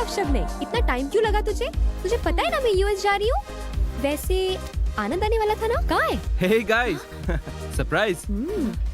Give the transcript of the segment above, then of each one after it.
अफशब ने, इतना टाइम क्यों लगा तुझे? तुझे पता है ना मैं यूएस जा रही हूँ। वैसे आनंद आने वाला था ना, कहाँ है? Hey guys, surprise.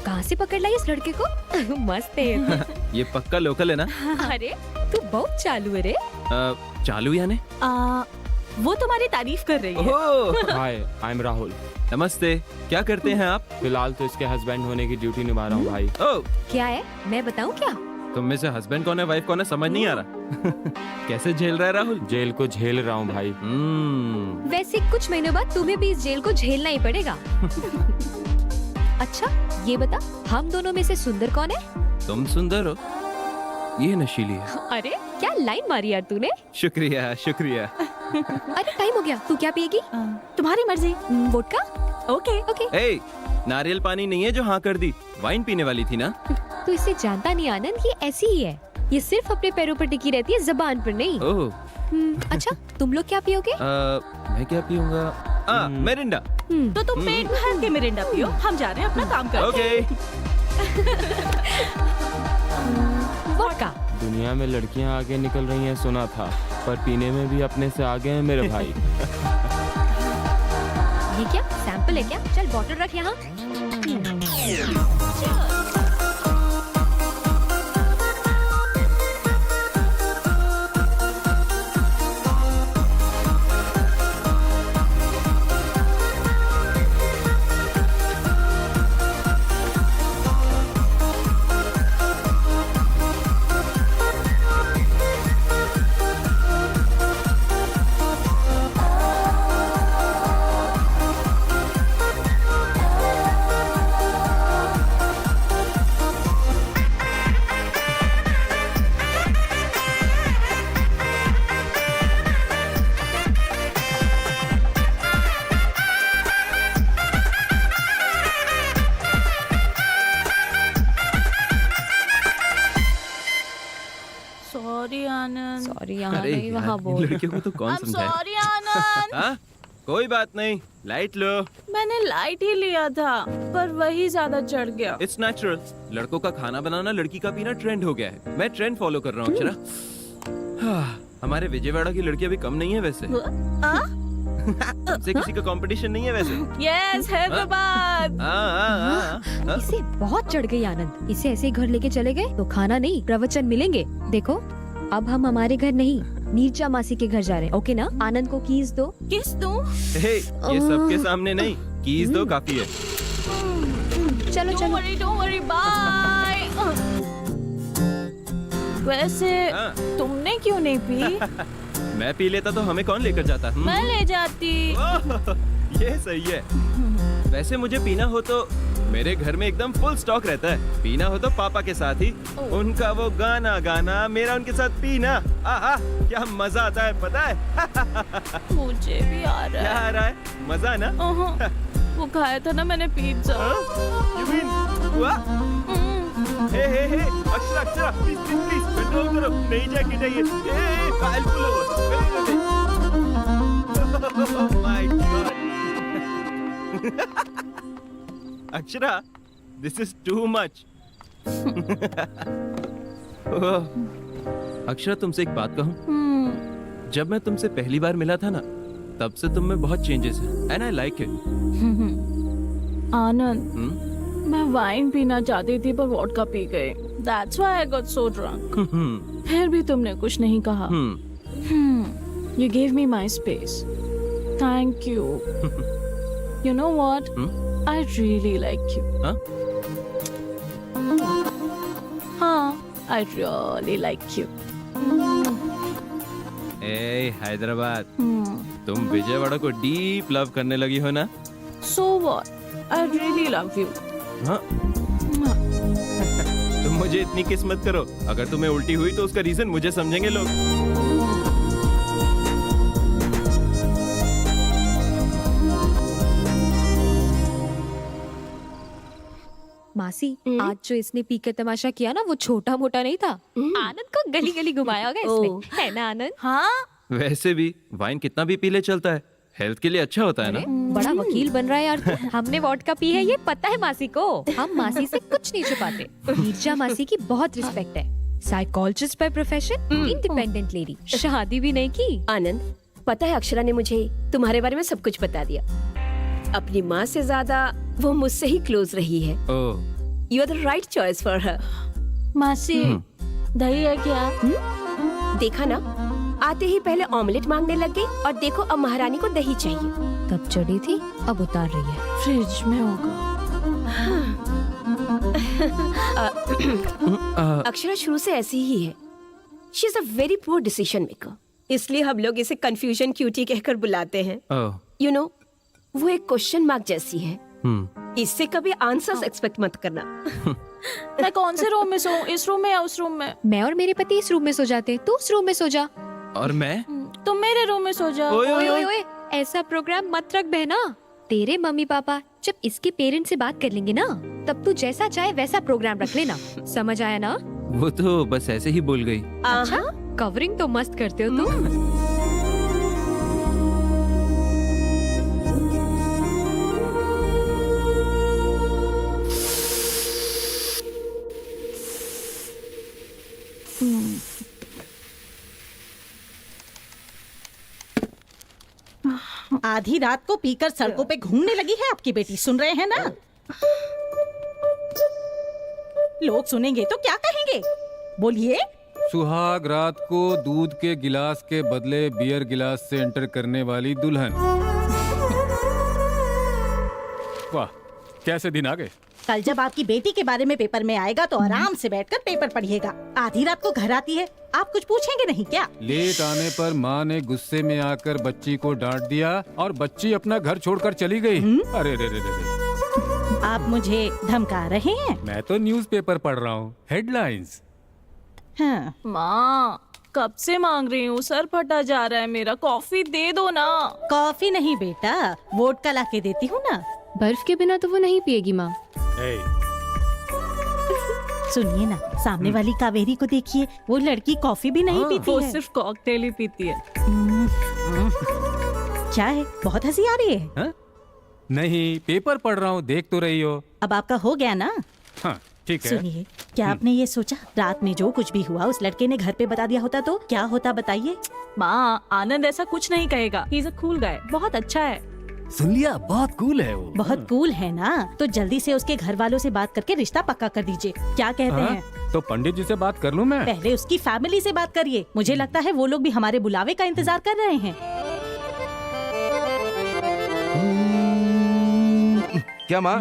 कहाँ से पकड़ लाई इस लड़के को? मस्त है। ये पक्का लोकल है ना? अरे तू बहुत चालू है रे। चालू यानी? वो तुम्हारी तारीफ कर रही है। ओह, हाय, आई एम राहुल। नमस्ते। क्या करते हैं आप? फिलहाल तो इसके हस्बैंड होने की ड्यूटी निभा रहा हूँ भाई। ओह, क्या है, मैं बताऊँ क्या? तुम में से हस्बैंड कौन है, वाइफ कौन है, समझ नहीं आ रहा। कैसे झेल रहा है राहुल? जेल को झेल रहा हूँ भाई। वैसे कुछ महीनों बाद तुम्हें भी इस जेल को झेलना ही पड़ेगा। अच्छा ये बता, हम दोनों में से सुंदर कौन है? तुम सुंदर हो, ये नशीली है। अरे क्या लाइन मारी यार तूने। शुक्रिया शुक्रिया। अरे टाइम हो गया, तू क्या पिएगी? तुम्हारी मर्जी। वोडका? ओके। ओके। ए, नारियल पानी नहीं है जो हाँ कर दी, वाइन पीने वाली थी ना? तू इसे जानता नहीं आनंद, ये ऐसी ही है। ये सिर्फ अपने पैरों पर टिकी रहती है, जबान पर नहीं। ओह, अच्छा तुम लोग क्या पियोगे? मैं क्या पीऊंगा? मिरिंडा। तो तुम पेट भर के मिरिंडा पियो, हम जा रहे हैं अपना काम करने। ओके। वोडका। दुनिया में लड़कियाँ आगे निकल रही हैं सुना था, पर पीने में भी अपने से आगे हैं मेरे भाई। ये क्या सैंपल है क्या? चल बॉटल रख यहाँ। सॉरी आनंद। सॉरी यहाँ अरे नहीं यार, वहाँ इन बोल। लड़कियों को तो कौन I'm समझाए? sorry आनंद। हाँ? कोई बात नहीं, लाइट लो। मैंने लाइट ही लिया था, पर वही ज्यादा चढ़ गया। It's natural. लड़कों का खाना बनाना, लड़की का पीना ट्रेंड हो गया है। मैं ट्रेंड फॉलो कर रहा हूँ अक्षरा। हमारे विजयवाड़ा की लड़कियां भी कम नहीं है वैसे। हमसे किसी का कंपटीशन नहीं है वैसे। यस, हैदराबाद। इसे बहुत चढ़ गई आनंद। इसे ऐसे ही घर लेके चले गए तो खाना नहीं प्रवचन मिलेंगे। देखो अब हम हमारे घर नहीं, नीरजा मासी के घर जा रहे हैं। ओके ना? आनंद को कीज दो। किस दूं? हे, ये सबके सामने नहीं, कीज दो काफी है। चलो चलो। Don't worry, bye. वैसे हाँ। तुमने क्यों नहीं पी? मैं पी लेता तो हमें कौन लेकर जाता? मैं ले जाती। ओह, ये सही है। वैसे मुझे पीना हो तो मेरे घर में एकदम फुल स्टॉक रहता है। पीना हो तो पापा के साथ ही, उनका वो गाना गाना, मेरा उनके साथ पीना। आहा, क्या मजा आता है पता है? मुझे भी आ रहा क्या है। आ रहा है? मजा ना? वो खाया था ना मैंने पिज्जा। You mean, हुआ? Hey Akshara Akshara, please please please control करो, नई जैकेट है ये। File full oh my god. Akshara, this is too much. Akshara, तुमसे एक बात कहूँ? जब मैं तुमसे पहली बार मिला था ना, तब से तुम में बहुत चेंजेस हैं, एंड आई लाइक इट। आनंद, मैं वाइन पीना चाहती थी पर वोडका पी गई। That's why I got so drunk. फिर भी तुमने कुछ नहीं कहा। You gave me my space. Thank you. You know what? I really like you. हाँ? हाँ, I really like you. ए हैदराबाद, तुम विजयवाड़ा को डीप लव करने लगी हो ना? So what? I really love you. हाँ? तुम मुझे इतनी किस्मत करो, अगर तुम्हें उल्टी हुई तो उसका रीजन मुझे समझेंगे लोग। मासी, आज जो इसने पी के तमाशा किया ना, वो छोटा मोटा नहीं था। आनंद को गली गली घुमाया होगा इसने, है ना आनंद? हाँ? वैसे भी वाइन कितना भी पी ले चलता है, हेल्थ के लिए अच्छा होता है ना। बड़ा वकील बन रहा है यार तू। हमने वोडका पी है ये पता है मासी को। हम मासी से कुछ नहीं छुपाते। नीरजा मासी की बहुत रिस्पेक्ट है। Psychologist by profession, independent lady, शादी भी नहीं की। आनंद, पता है अक्षरा ने मुझे तुम्हारे बारे में सब कुछ बता दिया। अपनी माँ से ज्यादा वो मुझसे ही क्लोज रही है। You are the right choice for her. मासी, दही है क्या? देखा ना, आते ही पहले ऑमलेट मांगने लग गई और देखो अब महारानी को दही चाहिए। तब चढ़ी थी, अब उतार रही है। फ्रिज में होगा। अक्षरा शुरू से ऐसी ही है। She is a very poor decision maker, इसलिए हम लोग इसे कंफ्यूजन क्यूटी कहकर बुलाते हैं। यू नो, वो एक क्वेश्चन मार्क जैसी है। इससे कभी आंसर्स एक्सपेक्ट मत करना। मैं कौन से रूम में सोऊं? इस रूम में या उस रूम में? मैं और मेरे पति इस रूम में सो जाते, तू उस रूम में सो जा। और मैं? तुम मेरे रूम में सो जाओ। ओए, ओए ओए ओए, ऐसा प्रोग्राम मत रख बहना। तेरे मम्मी पापा जब इसके पेरेंट्स से बात कर लेंगे ना, तब तू जैसा चाहे वैसा प्रोग्राम रख लेना। समझ आया ना? वो तो बस ऐसे ही बोल गई। अच्छा, कवरिंग तो मस्त करते हो तुम। आधी रात को पीकर सड़कों पे घूमने लगी है आपकी बेटी, सुन रहे हैं ना? लोग सुनेंगे तो क्या कहेंगे? बोलिए। सुहाग रात को दूध के गिलास के बदले बियर गिलास से एंटर करने वाली दुल्हन। वाह, कैसे दिन आ गए। कल जब आपकी बेटी के बारे में पेपर में आएगा तो आराम से बैठकर पेपर पढ़िएगा। आधी रात को घर आती है, आप कुछ पूछेंगे नहीं क्या? लेट आने पर माँ ने गुस्से में आकर बच्ची को डांट दिया और बच्ची अपना घर छोड़कर चली गई। अरे रे रे रे। आप मुझे धमका रहे हैं? मैं तो न्यूज़पेपर पढ़ रहा हूँ, हेडलाइंस। हाँ। माँ, कब से मांग रही हूँ, सर फटा जा रहा है मेरा, कॉफी दे दो ना। कॉफी नहीं बेटा, वोडका ला के देती हूँ ना। बर्फ के बिना तो वो नहीं पिएगी माँ। सुनिए ना, सामने वाली कावेरी को देखिए, वो लड़की कॉफी भी नहीं पीती वो है। सिर्फ कॉकटेल ही पीती है। क्या है, बहुत हंसी आ रही है? हाँ? नहीं, पेपर पढ़ रहा हूँ, देख तो रही हो। अब आपका हो गया ना? हाँ, ठीक है। सुनिए, क्या आपने ये सोचा रात में जो कुछ भी हुआ उस लड़के ने घर पे बता दिया होता तो क्या होता, बताइए? माँ, आनंद ऐसा कुछ नहीं कहेगा। He is a cool guy, बहुत अच्छा है। सुन लिया, बहुत कूल है वो। बहुत कूल है ना, तो जल्दी से उसके घर वालों से बात करके रिश्ता पक्का कर दीजिए। क्या कहते हाँ? हैं? तो पंडित जी से बात कर लूँ मैं? पहले उसकी फैमिली से बात करिए, मुझे लगता है वो लोग भी हमारे बुलावे का इंतजार कर रहे हैं। क्या माँ,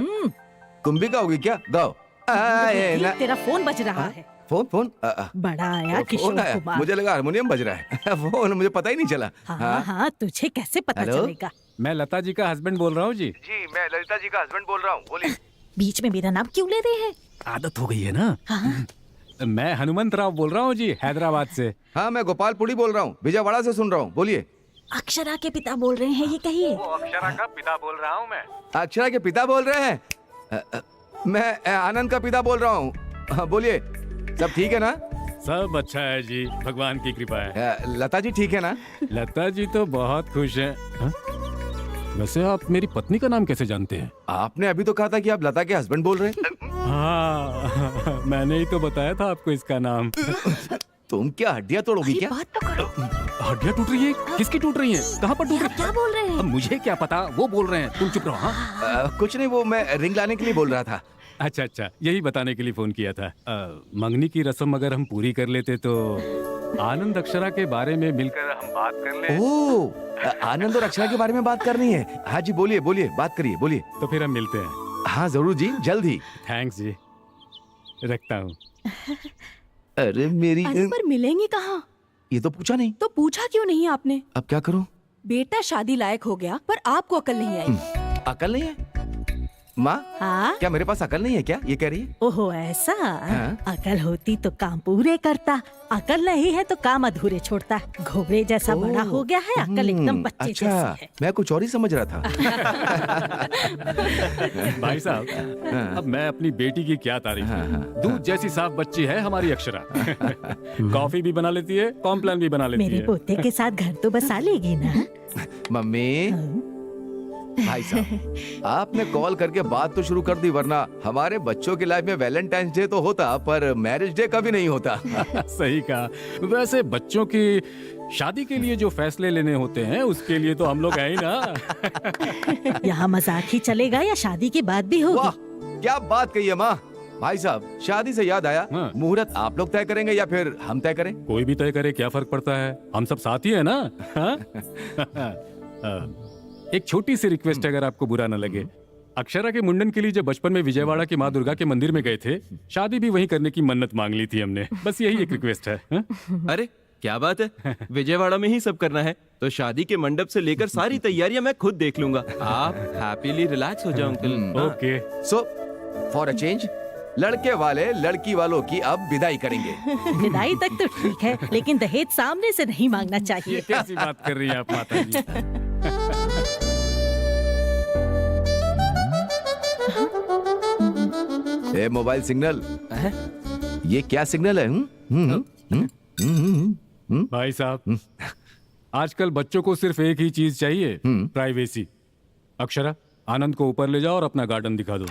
तुम भी गाओगी क्या? गाओ। तेरा फोन बज रहा है। फोन फोन बड़ा आया फोन किशोर आया। कुमार। मुझे लगा हारमोनियम बज रहा है। फोन मुझे पता ही नहीं चला। हाँ हाँ, तुझे कैसे पता हेलो? चलेगा? मैं लता जी का हस्बैंड बोल रहा हूँ जी। जी, मैं ललिता जी का हस्बैंड बोल रहा हूँ, बोलिए। बीच में मेरा नाम क्यों ले रहे हैं? आदत हो गई है ना। हाँ। मैं हनुमंत राव बोल रहा हूँ जी, हैदराबाद से। हाँ, मैं गोपालपुरी बोल रहा हूँ, विजयवाड़ा से सुन रहा हूँ, बोलिए। अक्षरा के पिता बोल रहे हैं, ये कहिए। अक्षरा का पिता बोल रहा हूँ मैं। अक्षरा के पिता बोल रहे हैं? मैं आनंद का पिता बोल रहा हूँ। हाँ, बोलिए। सब ठीक है ना? सब अच्छा है जी, भगवान की कृपा है। लता जी ठीक है ना? लता जी तो बहुत खुश हैं। हाँ? वैसे आप मेरी पत्नी का नाम कैसे जानते हैं? आपने अभी तो कहा था कि आप लता के हस्बैंड बोल रहे हैं। हाँ, मैंने ही तो बताया था आपको इसका नाम। तुम क्या हड्डियाँ तोड़ोगी क्या? बात तो करो। हड्डियाँ टूट रही है? किसकी टूट रही हैं? कहाँ पर टूट रही क्या बोल रहे अब हैं? मुझे क्या पता, वो बोल रहे हैं, तुम चुप रहो। हाँ? कुछ नहीं, वो मैं रिंग लाने के लिए बोल रहा था। अच्छा अच्छा, यही बताने के लिए फोन किया था। मंगनी की रस्म अगर हम पूरी कर लेते तो आनंद अक्षरा के बारे में मिलकर हम बात कर ले। ओह, आनंद और अक्षरा के बारे में बात करनी है। हाँ जी, बोलिए बोलिए, बात करिए, बोलिए। तो फिर हम मिलते हैं। हाँ जरूर जी, जल्द ही। थैंक्स जी, रखता हूँ। अरे मेरी, पर मिलेंगे कहाँ? ये तो पूछा नहीं। तो पूछा क्यों नहीं आपने? अब क्या करूं? बेटा शादी लायक हो गया पर आपको अकल नहीं आई। अकल नहीं है? माँ, हाँ? क्या मेरे पास अकल नहीं है क्या? ये कह रही है? ओहो ऐसा? हाँ? अकल होती तो काम पूरे करता, अकल नहीं है तो काम अधूरे छोड़ता। घोड़े जैसा ओह, बड़ा हो गया है, अकल एकदम बच्चे अच्छा, जैसी है। मैं कुछ और ही समझ रहा था। भाई साहब, अब मैं अपनी बेटी की क्या तारीफ करूं? दूध जैसी साफ बच्ची है हमारी अक्षरा। कॉफी भी बना लेती है, कॉम्प्लान भी बना लेती मेरे है। पोते के साथ घर तो बसा लेगी ना? मम्मी, भाई साहब, आपने कॉल करके बात तो शुरू कर दी, वरना हमारे बच्चों की लाइफ में वैलेंटाइंस डे तो होता पर मैरिज डे कभी नहीं होता। सही कहा। वैसे बच्चों की शादी के लिए जो फैसले लेने होते हैं उसके लिए तो हम लोग हैं ही ना। यहाँ मजाक ही चलेगा या शादी के बाद भी वाह, होगी? क्या बात कही है माँ। भाई साहब, शादी से याद आया, हाँ। मुहूर्त आप लोग तय करेंगे या फिर हम तय करें? कोई भी तय करे, क्या फर्क पड़ता है, हम सब साथी है ना। हाँ? एक छोटी सी रिक्वेस्ट, अगर आपको बुरा न लगे। अक्षरा के मुंडन के लिए जब बचपन में विजयवाड़ा की माँ दुर्गा के मंदिर में गए थे, शादी भी वहीं करने की मन्नत मांग ली थी हमने। बस यही एक रिक्वेस्ट है। हाँ? अरे क्या बात है, विजयवाड़ा में ही सब करना है तो शादी के मंडप से लेकर सारी तैयारियां मैं खुद देख लूंगा। आप हैप्पीली रिलैक्स हो जाओ uncle. Okay. So for a change, लड़के वाले लड़की वालों की अब विदाई करेंगे। विदाई तक तो ठीक है, लेकिन दहेज सामने से नहीं मांगना ये चाहिए। कैसी बात कर रही है आप माता जी? ए मोबाइल सिग्नल, ये क्या सिग्नल है? भाई साहब, आजकल बच्चों को सिर्फ एक ही चीज चाहिए, प्राइवेसी। अक्षरा, आनंद को ऊपर ले जाओ और अपना गार्डन दिखा दो।